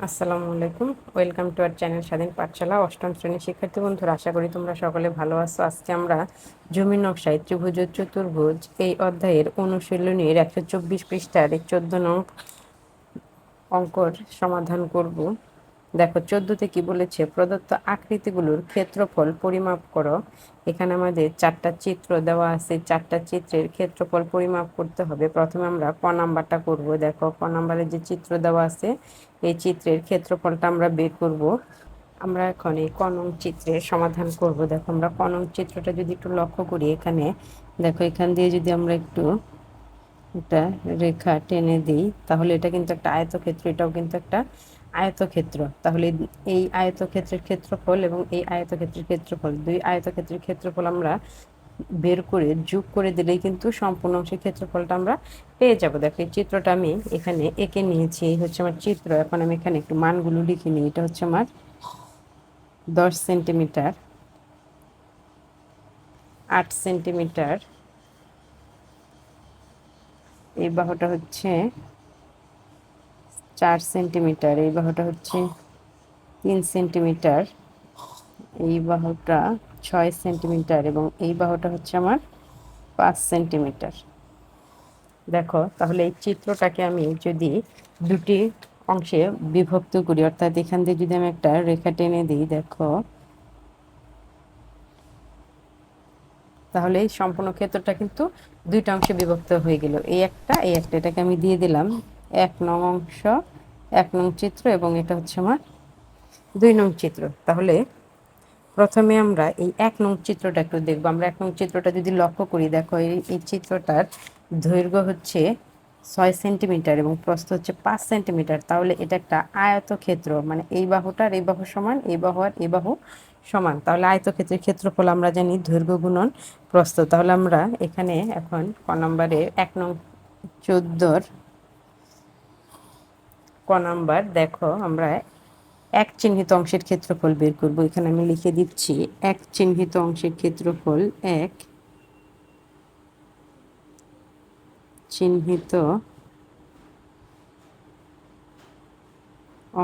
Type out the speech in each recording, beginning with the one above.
আসসালামু আলাইকুম। Welcome to our channel স্বাধীন পাঠশালা। অষ্টম শ্রেণীর শিক্ষার্থী বন্ধুরা, আশা করি তোমরা সকলে ভালো আছো। আজকে আমরা জমির নকশায় ত্রিভুজ ও চতুর্ভুজ এই অধ্যায়ের অনুশীলনীর 124 পৃষ্ঠার 14 নং অঙ্কর সমাধান করব। দেখো 14তে কি বলেছে, প্রদত্ত আকৃতিগুলোর ক্ষেত্রফল পরিমাপ করো। এখানে আমাদের 4টা চিত্র দেওয়া আছে, 4টা চিত্রের ক্ষেত্রফল পরিমাপ করতে হবে। প্রথমে আমরা ক নাম্বারটা করব। দেখো ক নাম্বারে যে চিত্র দেওয়া আছে, এই চিত্রের ক্ষেত্রফলটা আমরা বের করব। আমরা এখন এই ক নং চিত্রের সমাধান করব। দেখো আমরা ক নং চিত্রটা যদি একটু লক্ষ্য করি, এখানে দেখো এখান দিয়ে যদি আমরা একটু একটা রেখা টেনে দিই, তাহলে এটা কিন্তু একটা আয়তক্ষেত্র, এটাও কিন্তু একটা আয়তক্ষেত্র। তাহলে এই আয়তক্ষেত্রের ক্ষেত্রফল এবং এই আয়তক্ষেত্রের ক্ষেত্রফল, দুই আয়তক্ষেত্রের ক্ষেত্রফল আমরা বের করে যোগ করে দিলেই কিন্তু সম্পূর্ণ অংশের ক্ষেত্রফলটা আমরা পেয়ে যাব। দেখো এই চিত্রটা আমি এখানে এঁকে নিয়েছি, এই হচ্ছে আমার চিত্র। এখন আমি এখানে একটু মানগুলো লিখে নিই। এটা হচ্ছে আমার 10 সেন্টিমিটার, 8 সেন্টিমিটার, এই বাহুটা হচ্ছে 4 সেন্টিমিটার, এই বাহুটা হচ্ছে 3 সেন্টিমিটার, এই বাহুটা 6 সেন্টিমিটার এবং এই বাহুটা হচ্ছে আমার 5 সেন্টিমিটার। দেখো তাহলে এই চিত্রটাকে আমি যদি দুটি অংশে বিভক্ত করি, অর্থাৎ এখান দিয়ে যদি আমি একটা রেখা টেনে দিই, দেখো তাহলে এই সম্পূর্ণ ক্ষেত্রটা কিন্তু দুইটা অংশে বিভক্ত হয়ে গেল। এই একটা, এই একটা, এটাকে আমি দিয়ে দিলাম 1 নং অংশ, 1 নং চিত্র, এবং এটা হচ্ছে আমার 2 নং চিত্র। তাহলে প্রথমে আমরা এই 1 নং চিত্রটা একটু দেখব। আমরা 1 নং চিত্রটা যদি লক্ষ্য করি, দেখো এই চিত্রটার দৈর্ঘ্য হচ্ছে 6 সেন্টিমিটার এবং প্রস্থ হচ্ছে 5 সেন্টিমিটার। তাহলে এটা একটা আয়তক্ষেত্র, মানে এই বাহুটার এই বাহু সমান, এই বাহু আর এই বাহু সমান। তাহলে আয়তক্ষেত্রের ক্ষেত্রফল আমরা জানি দৈর্ঘ্য গুণন প্রস্থ। তাহলে আমরা এখানে এখন ক নম্বরে 1 নং 14 ক নাম্বার, দেখো আমরা এক চিহ্নিত অংশের ক্ষেত্রফল বের করব। এখানে আমি লিখে দিচ্ছি এক চিহ্নিত অংশের ক্ষেত্রফল, এক চিহ্নিত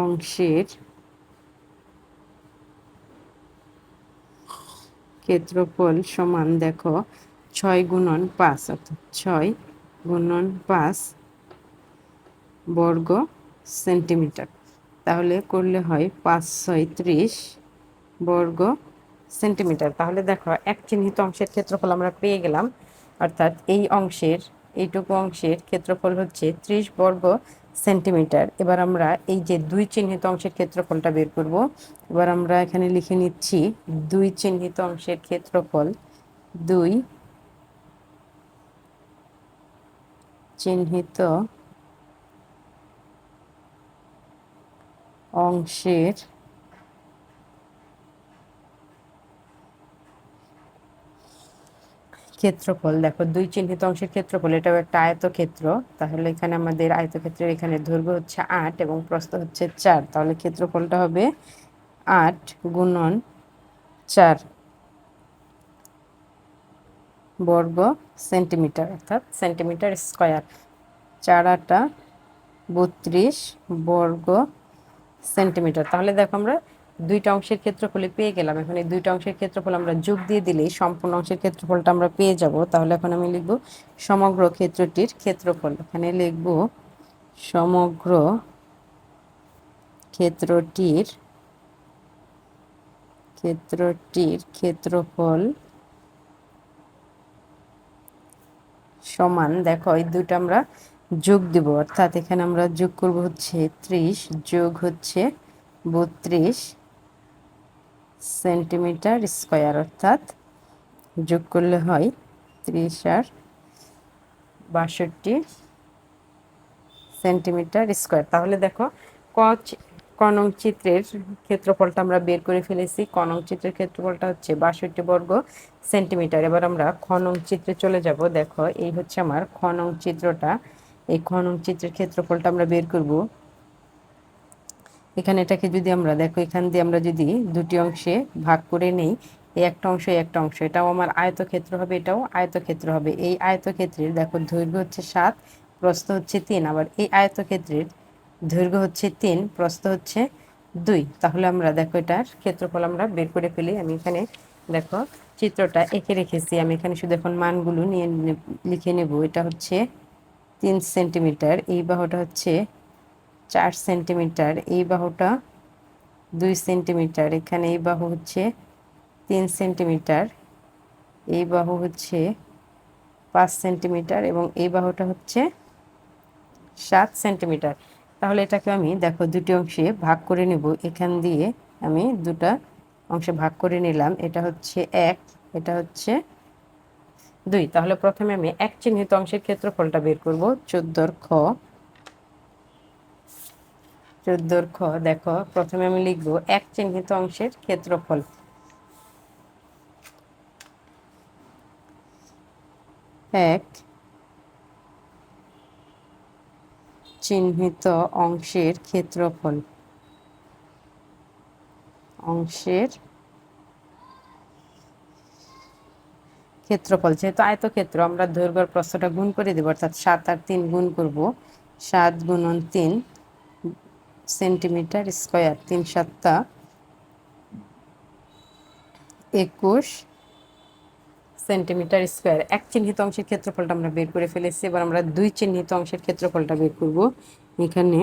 অংশের ক্ষেত্রফল সমান, দেখো 6 গুণন 5, অর্থাৎ 6 গুণন 5 বর্গ সেন্টিমিটার। তাহলে করলে হয় 5 6 30 বর্গ সেন্টিমিটার। তাহলে দেখো এক চিহ্নিত অংশের ক্ষেত্রফল আমরা পেয়ে গেলাম, অর্থাৎ এই অংশের, এইটুকু অংশের ক্ষেত্রফল হচ্ছে 30 বর্গ সেন্টিমিটার। এবার আমরা এই যে দুই চিহ্নিত অংশের ক্ষেত্রফলটা বের করব। এবার আমরা এখানে লিখে নিচ্ছি দুই চিহ্নিত অংশের ক্ষেত্রফল, দুই চিহ্নিত অংশের ক্ষেত্রফল। দেখো দুই চিহ্নিত অংশের ক্ষেত্রফল, এটাও একটা আয়তক্ষেত্র। তাহলে এখানে আমাদের আয়তক্ষেত্রের এখানে দৈর্ঘ্য হচ্ছে 8 এবং প্রস্থ হচ্ছে 4। তাহলে ক্ষেত্রফলটা হবে 8 গুণন 4 বর্গ সেন্টিমিটার, অর্থাৎ সেন্টিমিটার স্কয়ার। 4 8 32 বর্গ সেন্টিমিটার। তাহলে দেখো আমরা দুইটা অংশের ক্ষেত্রফল পেয়ে গেলাম। এখন এই দুইটা অংশের ক্ষেত্রফল আমরা যোগ দিয়ে দিলেই সম্পূর্ণ অংশের ক্ষেত্রফলটা আমরা পেয়ে যাব। তাহলে এখন আমি লিখব সমগ্র ক্ষেত্রটির ক্ষেত্রফল। এখানে লিখব সমগ্র ক্ষেত্রটির ক্ষেত্রফল সমান, দেখো এই দুটো আমরা যোগ দিব, অর্থাৎ এখানে আমরা যোগ করব হচ্ছে 30 যোগ হচ্ছে 32 সেন্টিমিটার স্কয়ার, অর্থাৎ যোগ করলে হয় 30 আর 62 সেন্টিমিটার স্কয়ার। তাহলে দেখো ক ক নং চিত্রের ক্ষেত্রফলটা আমরা বের করে ফেলেছি। ক নং চিত্রের ক্ষেত্রফলটা হচ্ছে 62 বর্গ সেন্টিমিটার। এবার আমরা খ নং চিত্রে চলে যাব। দেখো এই হচ্ছে আমার খ নং চিত্রটা। এই খ নং চিত্রের ক্ষেত্রফলটা আমরা বের করব। এখানে এটাকে যদি আমরা দেখো, এখান দিয়ে আমরা যদি দুটি অংশে ভাগ করে নেই, এই একটা অংশ এই একটা অংশ, এটাও আমার আয়তক্ষেত্র হবে, এটাও আয়তক্ষেত্র হবে। এই আয়তক্ষেত্রের দেখো দৈর্ঘ্য হচ্ছে 7, প্রস্থ হচ্ছে 3। আবার এই আয়তক্ষেত্রের দৈর্ঘ্য হচ্ছে 3, প্রস্থ হচ্ছে 2। তাহলে আমরা দেখো এটার ক্ষেত্রফল আমরা বের করে ফেলি। আমি এখানে দেখো চিত্রটা এঁকে রেখেছি, আমি এখানে শুধু এখন মানগুলো নিয়ে লিখে নেব। এটা হচ্ছে 3 সেন্টিমিটার, এই বাহুটা হচ্ছে 4 সেন্টিমিটার, এই বাহুটা 2 সেন্টিমিটার, এখানে এই বাহু হচ্ছে 3 সেন্টিমিটার, এই বাহু হচ্ছে 5 সেন্টিমিটার এবং এই বাহুটা হচ্ছে 7 সেন্টিমিটার। তাহলে এটাকে আমি দেখো দুটি অংশে ভাগ করে নেব। এখান দিয়ে আমি দুটা অংশে ভাগ করে নিলাম। এটা হচ্ছে 1, এটা হচ্ছে 2। তাহলে প্রথমে আমি এক চিহ্নিত অংশের ক্ষেত্রফলটা বের করব। 14 খ, 14 খ দেখো প্রথমে আমি লিখব এক চিহ্নিত অংশের ক্ষেত্রফল। এক চিহ্নিত অংশের ক্ষেত্রফল, অংশের ক্ষেত্রফল। যেহেতু আয়তক্ষেত্র আমরা দৈর্ঘ্য প্রস্থটা গুণ করে দেব, অর্থাৎ 7 আর 3 গুণ করব। 7 গুণন 3 সেন্টিমিটার স্কোয়ার, 3 7 21 সেন্টিমিটার স্কোয়ার। এক চিহ্নিত অংশের ক্ষেত্রফলটা আমরা বের করে ফেলেছি। এবার আমরা দুই চিহ্নিত অংশের ক্ষেত্রফলটা বের করব। এখানে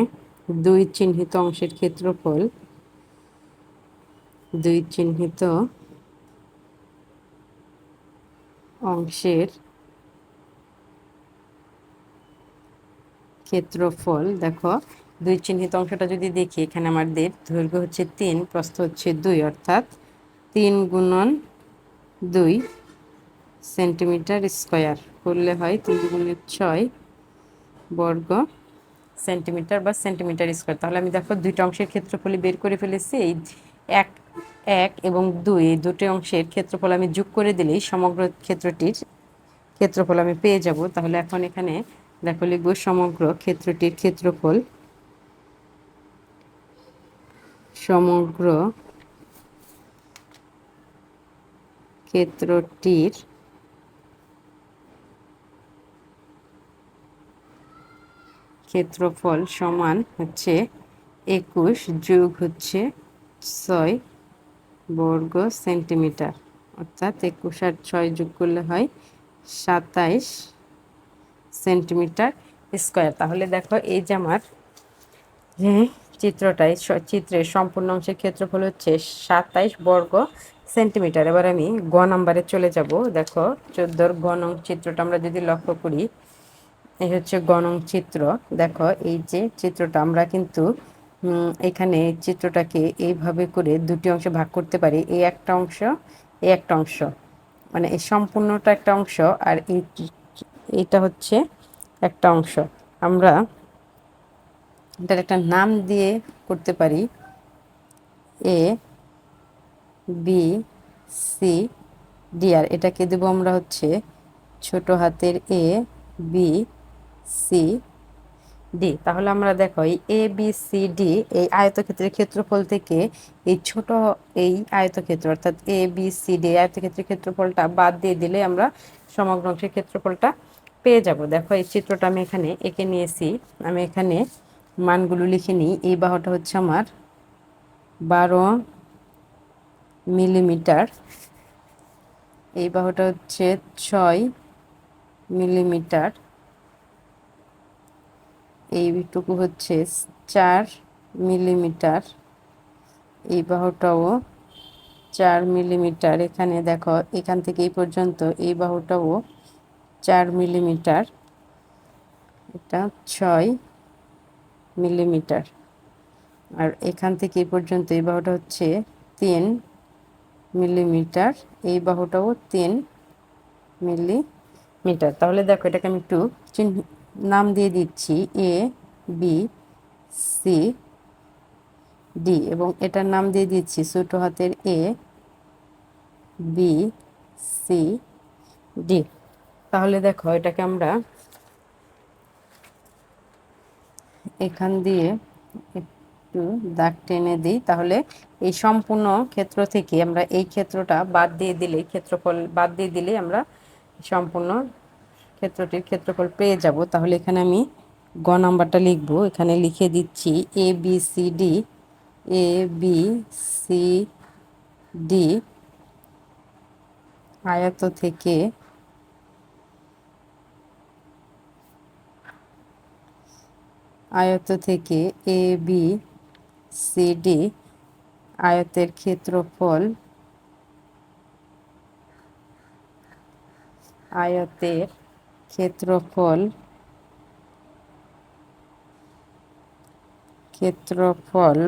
দুই চিহ্নিত অংশের ক্ষেত্রফল, দুই চিহ্নিত অংশের ক্ষেত্রফল দেখো, দুই চিহ্নিত অংশটা যদি দেখি, এখানে আমাদের দৈর্ঘ্য হচ্ছে 3, প্রস্থ হচ্ছে 2, অর্থাৎ 3 গুণন 2 সেন্টিমিটার স্কোয়ার করলে হয় 3 গুণে 6 বর্গ সেন্টিমিটার বা সেন্টিমিটার স্কোয়ার। তাহলে আমি দেখো দুইটা অংশের ক্ষেত্রফলই বের করে ফেলেছি। এই এক এক এবং 2 এই দুটি অংশের ক্ষেত্রফল আমি যোগ করে দিলেই সমগ্র ক্ষেত্রটির ক্ষেত্রফল আমি পেয়ে যাব। তাহলে এখন এখানে দেখো লিখব সমগ্র ক্ষেত্রটির ক্ষেত্রফল, সমগ্র ক্ষেত্রটির ক্ষেত্রফল সমান হচ্ছে 21 যোগ হচ্ছে 6 বর্গ সেন্টিমিটার, অর্থাৎ 21 আর 6 যোগ করলে হয় 27 সেন্টিমিটার স্কোয়ার। তাহলে দেখো এই যে আমার যে চিত্রটায় চিত্রের সম্পূর্ণ অংশের ক্ষেত্রফল হচ্ছে 27 বর্গ সেন্টিমিটার। এবার আমি গ নাম্বারে চলে যাব। দেখো 14 গ নং চিত্রটা আমরা যদি লক্ষ্য করি, এই হচ্ছে গ নং চিত্র। দেখো এই যে চিত্রটা আমরা কিন্তু এখানে চিত্রটাকে এইভাবে করে দুটি অংশে ভাগ করতে পারি। এই একটা অংশ, এই একটা অংশ, মানে এই সম্পূর্ণটা একটা অংশ, আর এইটা হচ্ছে একটা অংশ। আমরা এটার একটা নাম দিয়ে করতে পারি, এ বি সি ডি, আর এটাকে দেবো আমরা হচ্ছে ছোট হাতের এ বি সি ডি। তাহলে আমরা দেখো এই এ বি সি ডি এই আয়তক্ষেত্রের ক্ষেত্রফল থেকে এই ছোট এই আয়তক্ষেত্র, অর্থাৎ এ বি সি ডি আয়তক্ষেত্রের ক্ষেত্রফলটা বাদ দিয়ে দিলে আমরা সমগ্র অংশের ক্ষেত্রফলটা পেয়ে যাব। দেখো এই চিত্রটা আমি এখানে এঁকে নিয়েছি। আমি এখানে মানগুলো লিখে নিই। এই বাহুটা হচ্ছে আমার 12 মিলিমিটার, এই বাহুটা হচ্ছে 6 মিলিমিটার, এইটুকু হচ্ছে 4 মিলিমিটার, এই বাহুটাও 4 মিলিমিটার। এখানে দেখো এখান থেকে এই পর্যন্ত এই বাহুটাও 4 মিলিমিটার, এটা 6 মিলিমিটার। আর এখান থেকে এই পর্যন্ত এই বাহুটা হচ্ছে 3 মিলিমিটার, এই বাহুটাও 3 মিলিমিটার। তাহলে দেখো এটাকে আমি একটু নাম দিয়ে দিচ্ছি, এ বি সি ডি, এবং এটার নাম দিয়ে দিচ্ছি ছোট হাতের এ বি সি ডি। তাহলে দেখো এটাকে আমরা এখান দিয়ে একটু দাগ টেনে দিই। তাহলে এই সম্পূর্ণ ক্ষেত্র থেকে আমরা এই ক্ষেত্রটা বাদ দিয়ে দিলে, ক্ষেত্রফল বাদ দিয়ে দিলে আমরা সম্পূর্ণ ক্ষেত্রটির ক্ষেত্রফল পেয়ে যাব। তাহলে এখানে আমি গ নাম্বারটা লিখব, এখানে লিখে দিচ্ছি A B C D, A B C D আয়ত থেকে এ বি সি ডি আয়তের ক্ষেত্রফল ক্ষেত্রফল ক্ষেত্রফল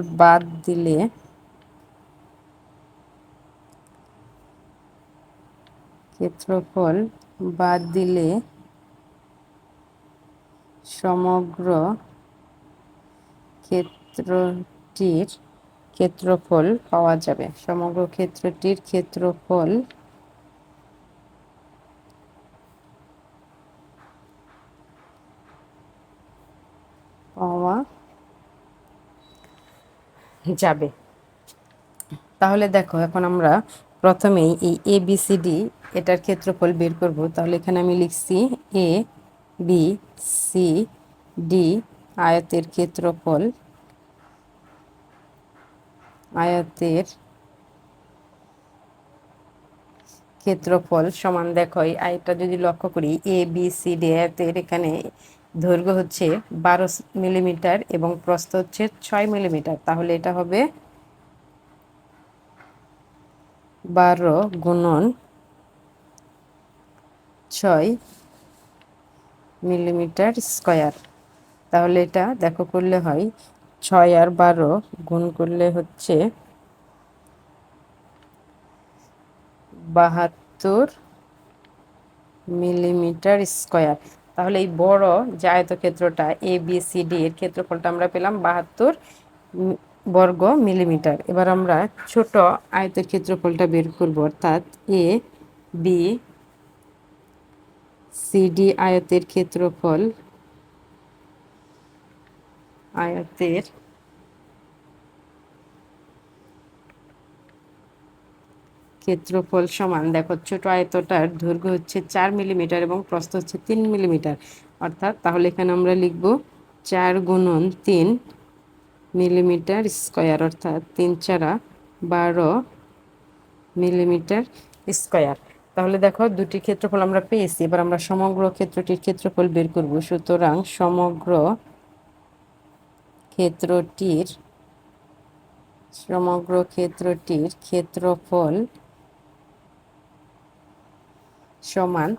বাদ দিলে সমগ্র ক্ষেত্রটির ক্ষেত্রফল পাওয়া যাবে। সমগ্র ক্ষেত্রটির ক্ষেত্রফল পাওয়া যাবে। তাহলে দেখো, এখন আমরা প্রথমেই এই এ বি সি ডি এটার ক্ষেত্রফল বের করব। তাহলে এখানে আমি লিখছি এ বি সি ডি আয়তের ক্ষেত্রফল সমান, দেখো এই আয়তটা যদি লক্ষ্য করি, এ বি সি ডি আয়তের এখানে দৈর্ঘ্য হচ্ছে 12 মিলিমিটার এবং প্রস্থ হচ্ছে 6 মিলিমিটার। তাহলে এটা হবে 12 গুণন 6 মিলিমিটার স্কয়ার। তাহলে এটা দেখো করলে হয় 6 আর 12 গুণ করলে হচ্ছে 72 মিলিমিটার স্কয়ার। তাহলে এই বড় যে আয়তক্ষেত্রটা এ বি সি ডি এর ক্ষেত্রফলটা আমরা পেলাম 72 বর্গ মিলিমিটার। এবার আমরা ছোট আয়তের ক্ষেত্রফলটা বের করব, অর্থাৎ এ বি সি ডি আয়তের ক্ষেত্রফল সমান, দেখো ছোট আয়তটার দৈর্ঘ্য হচ্ছে 4 মিলিমিটার এবং প্রস্থ হচ্ছে 3 মিলিমিটার। অর্থাৎ তাহলে এখানে আমরা লিখব 4 গুণন 3 মিলিমিটার স্কয়ার, অর্থাৎ 3 4 12 মিলিমিটার স্কয়ার। তাহলে দেখো দুটি ক্ষেত্রফল আমরা পেয়েছি। এবার আমরা সমগ্র ক্ষেত্রটির ক্ষেত্রফল বের করব। সুতরাং সমগ্র ক্ষেত্রটির ক্ষেত্রফল সমান,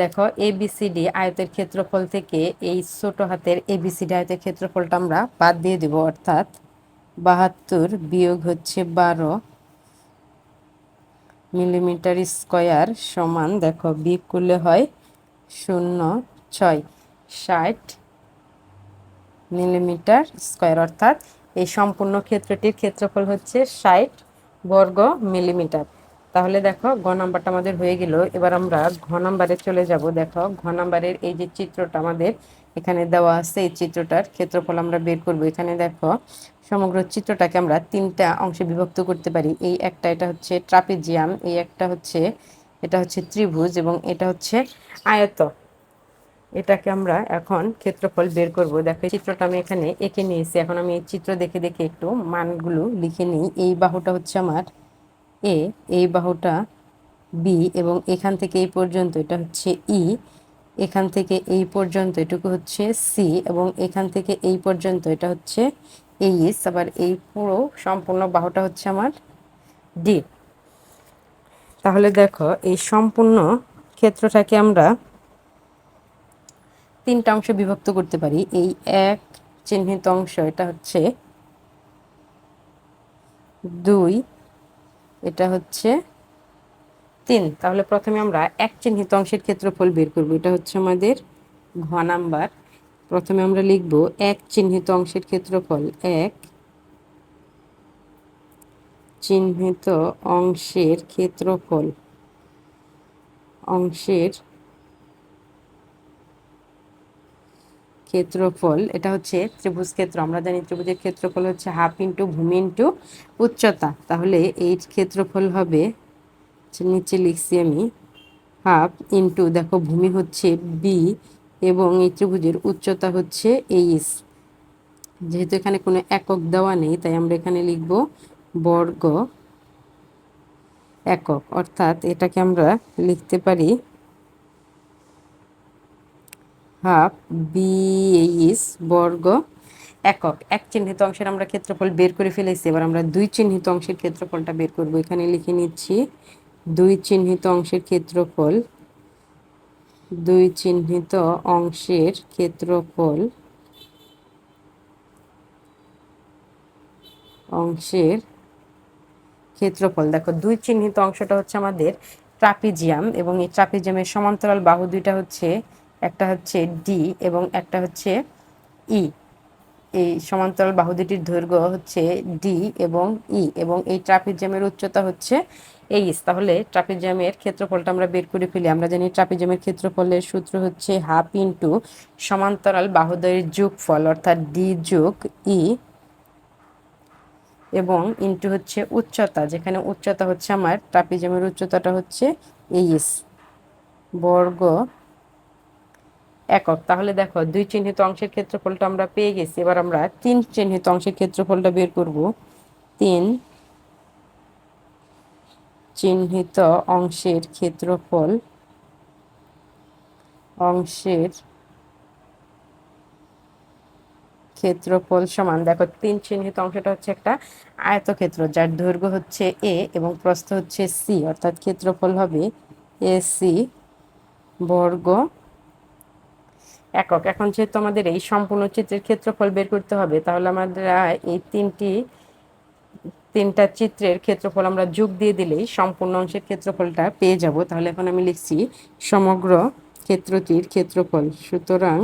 দেখো এবিসিডি আয়তের ক্ষেত্রফল থেকে এই ছোট হাতের এবিসিডি আয়তের ক্ষেত্রফলটা আমরা বাদ দিয়ে দেব, অর্থাৎ 72 বিয়োগ হচ্ছে 12 মিলিমিটার স্কয়ার সমান, দেখো বিয়োগ করলে হয় 0.6 60 মিলিমিটার স্কয়ার। অর্থাৎ এই সম্পূর্ণ ক্ষেত্রটির ক্ষেত্রফল হচ্ছে 60 বর্গ মিলিমিটার। তাহলে দেখো ঘ নাম্বারটা আমাদের হয়ে গেল। এবার আমরা ঘ নাম্বারে চলে যাব। দেখো ঘ নাম্বারের এই যে চিত্রটা আমাদের এখানে দেওয়া আছে, এই চিত্রটার ক্ষেত্রফল আমরা বের করব। এখানে দেখো সমগ্র চিত্রটাকে আমরা 3টা অংশে বিভক্ত করতে পারি। এই একটা, এটা হচ্ছে ট্রাপিজিয়াম, এই একটা হচ্ছে, এটা হচ্ছে ত্রিভুজ এবং এটা হচ্ছে আয়ত। এটাকে আমরা এখন ক্ষেত্রফল বের করব। দেখো চিত্রটা আমি এখানে এঁকে নিয়েছি। এখন আমি এই চিত্র দেখে দেখে একটু মানগুলো লিখে নিই। এই বাহুটা হচ্ছে আমার এ, এই বাহুটা বি এবং এখান থেকে এই পর্যন্ত এটা হচ্ছে ই, এখান থেকে এই পর্যন্ত এটুকু হচ্ছে সি এবং এখান থেকে এই পর্যন্ত এটা হচ্ছে এইচ। আবার এই পুরো সম্পূর্ণ বাহুটা হচ্ছে আমার ডি। তাহলে দেখো এই সম্পূর্ণ ক্ষেত্রটাকে আমরা 3টা অংশে বিভক্ত করতে পারি। এই এক চিহ্নিত অংশ, এটা হচ্ছে 2, এটা হচ্ছে 3। তাহলে প্রথমে আমরা এক চিহ্নিত অংশের ক্ষেত্রফল বের করব। এটা হচ্ছে আমাদের ঘ নাম্বার। প্রথমে আমরা লিখব এক চিহ্নিত অংশের ক্ষেত্রফল, এক চিহ্নিত অংশের ক্ষেত্রফল, এটা হচ্ছে ত্রিভুজ ক্ষেত্র। আমরা জানি ত্রিভুজের ক্ষেত্রফল হচ্ছে হাফ ইন্টু ভূমি ইন্টু উচ্চতা। তাহলে এই ক্ষেত্রফল হবে, নিচে লিখছি আমি, হাফ ইন্টু, দেখো ভূমি হচ্ছে বি এবং এই ত্রিভুজের উচ্চতা হচ্ছে এইচ। যেহেতু এখানে কোনো একক দেওয়া নেই, তাই আমরা এখানে লিখব বর্গ একক, অর্থাৎ এটাকে আমরা লিখতে পারি হাফ বিএইচ বর্গ একক। এক চিহ্নিত অংশের আমরা ক্ষেত্রফল বের করে ফেলেছি, এবার আমরা দুই চিহ্নিত অংশের ক্ষেত্রফলটা বের করব। এখানে লিখে নিচ্ছি দুই চিহ্নিত অংশের ক্ষেত্রফল, দুই চিহ্নিত অংশের ক্ষেত্রফল, অংশের ক্ষেত্রফল। দেখো দুই চিহ্নিত অংশটা হচ্ছে আমাদের ট্রাপিজিয়াম, এবং এই ট্রাপিজিয়ামের সমান্তরাল বাহু দুইটা হচ্ছে, একটা হচ্ছে ডি এবং একটা হচ্ছে ই। এই সমান্তরাল বাহু দুটির দৈর্ঘ্য হচ্ছে ডি এবং ই, এবং এই ট্রাপিজিয়ামের উচ্চতা হচ্ছে এইচ। তাহলে ট্রাপিজিয়ামের ক্ষেত্রফলটা আমরা বের করে ফেলি। আমরা জানি ট্রাপিজিয়ামের ক্ষেত্রফলের সূত্র হচ্ছে হাফ ইন্টু সমান্তরাল বাহুদ্বয়ের যোগফল, অর্থাৎ ডি যোগ ই, এবং ইন্টু হচ্ছে উচ্চতা, যেখানে উচ্চতা হচ্ছে আমার ট্রাপিজিয়ামের উচ্চতাটা হচ্ছে এইচ বর্গ একক। তাহলে দেখো দুই চিহ্নিত অংশের ক্ষেত্রফলটা আমরা পেয়ে গেছি। এবার আমরা তিন চিহ্নিত অংশের ক্ষেত্রফলটা বের করব। তিন চিহ্নিত অংশের ক্ষেত্রফল, অংশের ক্ষেত্রফল সমান, দেখো তিন চিহ্নিত অংশটা হচ্ছে একটা আয়তক্ষেত্র যার দৈর্ঘ্য হচ্ছে এ এবং প্রস্থ হচ্ছে সি, অর্থাৎ ক্ষেত্রফল হবে এসি বর্গ একক। এখন যেহেতু আমাদের এই সম্পূর্ণ চিত্রের ক্ষেত্রফল বের করতে হবে, তাহলে আমাদের এই তিনটা চিত্রের ক্ষেত্রফল আমরা যোগ দিয়ে দিলেই সম্পূর্ণ অংশের ক্ষেত্রফলটা পেয়ে যাব। তাহলে এখন আমি লিখছি সমগ্র ক্ষেত্রটির ক্ষেত্রফল। সুতরাং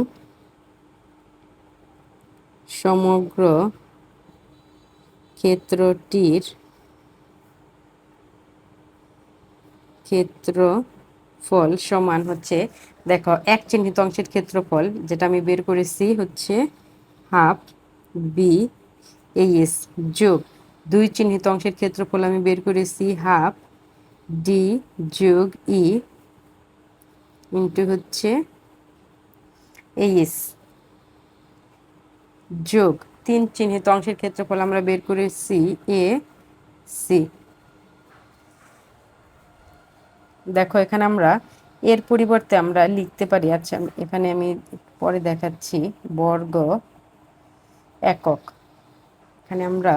সমগ্র ক্ষেত্রটির ক্ষেত্রফল সমান হচ্ছে, দেখো এক চিহ্নিত অংশের ক্ষেত্রফল যেটা আমি বের করেছি হচ্ছে হাফ বি এইচ যোগ দুই চিহ্নিত অংশের ক্ষেত্রফল আমি বের করেছি হাফ ডি যোগ ই ইন্টু হচ্ছে এইচ যোগ তিন চিহ্নিত অংশের ক্ষেত্রফল আমরা বের করেছি এ সি। দেখো এখানে আমরা এর পরিবর্তে আমরা লিখতে পারি, আচ্ছা এখানে আমি পরে দেখাচ্ছি, বর্গ একক। এখানে আমরা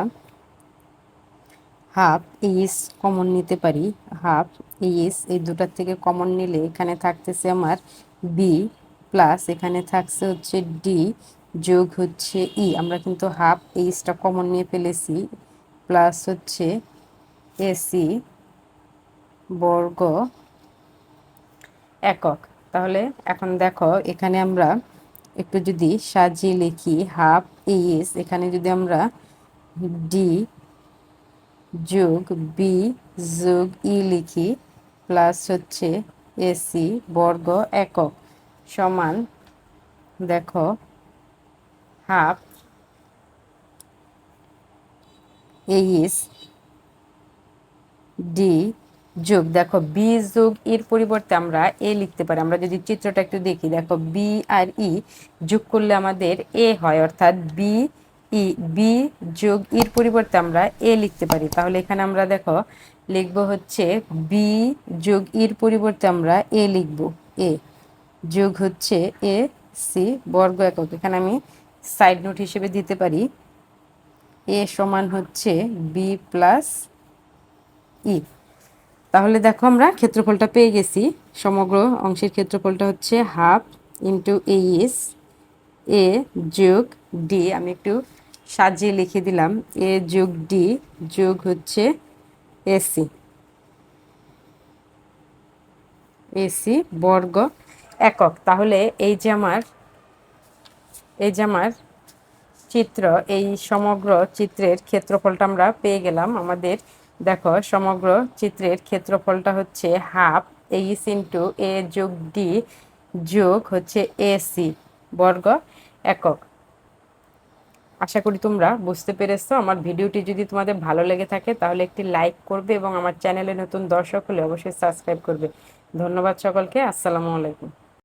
হাফ এইচ কমন নিতে পারি, হাফ এইচ এই দুটার থেকে কমন নিলে এখানে থাকতেছে আমার বি প্লাস এখানে থাকছে হচ্ছে ডি যোগ হচ্ছে ই। আমরা কিন্তু হাফ এইচটা কমন নিয়ে ফেলেছি, প্লাস হচ্ছে এসি বর্গ একক। তাহলে এখন দেখো এখানে আমরা একটু যদি সাজিয়ে লিখি, হাফ এইচ এখানে যদি আমরা ডি যোগ বি যোগ ই লিখি, প্লাস হচ্ছে এসি বর্গ একক সমান, দেখো হাফ এইচ ডি যোগ, দেখো বি যোগ এর পরিবর্তে আমরা এ লিখতে পারি। আমরা যদি চিত্রটা একটু দেখি, দেখো বি আর ই যোগ করলে আমাদের এ হয়, অর্থাৎ বি ই, বি যোগ এর পরিবর্তে আমরা এ লিখতে পারি। তাহলে এখানে আমরা দেখো লিখবো হচ্ছে বি যোগ এর পরিবর্তে আমরা এ লিখবো, এ যোগ হচ্ছে এ সি বর্গ একক। এখানে আমি সাইড নোট হিসেবে দিতে পারি এ সমান হচ্ছে বি প্লাস ই। তাহলে দেখো আমরা ক্ষেত্রফলটা পেয়ে গেছি। সমগ্র অংশের ক্ষেত্রফলটা হচ্ছে হাফ ইন্টু এইচ এ যোগ ডি, আমি একটু সাজিয়ে লিখে দিলাম, এ যোগ ডি যোগ হচ্ছে এসি, এসি বর্গ একক। তাহলে এই যে আমার চিত্র, এই সমগ্র চিত্রের ক্ষেত্রফলটা আমরা পেয়ে গেলাম। আমাদের দেখো সমগ্র চিত্রের ক্ষেত্রফলটা হচ্ছে হাফ এইচ ইন্টু এ যোগ ডি যোগ হচ্ছে এসি বর্গ একক। আশা করি তোমরা বুঝতে পেরেছো। আমার ভিডিওটি যদি তোমাদের ভালো লেগে থাকে তাহলে একটি লাইক করবে, এবং আমার চ্যানেলে নতুন দর্শক হলে অবশ্যই সাবস্ক্রাইব করবে। ধন্যবাদ সকলকে। আসসালামু আলাইকুম।